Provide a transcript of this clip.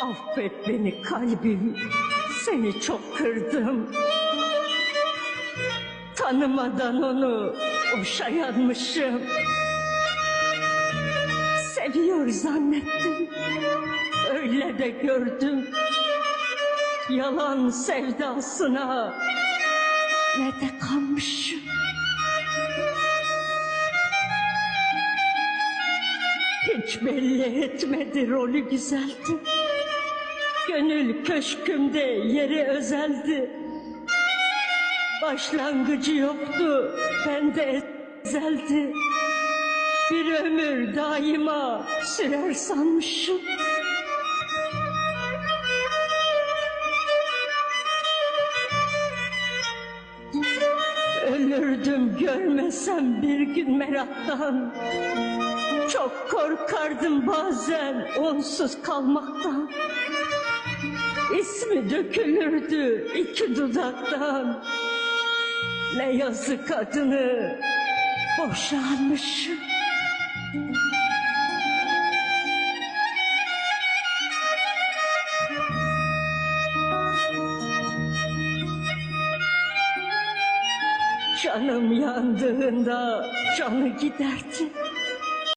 Affet beni kalbim, seni çok kırdım. Tanımadan onu boşa yanmışım. Seviyor zannettim, öyle de gördüm. Yalan sevdasına ne de kanmışım. Hiç belli etmedi rolü güzeldi. Gönül köşkümde yeri özeldi. Başlangıcı yoktu, bende ezeldi. Bir ömür daima sürer sanmışım. Ölürdüm görmesem bir gün meraktan. Çok korkardım bazen onsuz kalmaktan. İsmi dökülürdü iki dudaktan. Ne yazık adını boşanmışım. Canım yandığında canı giderdi.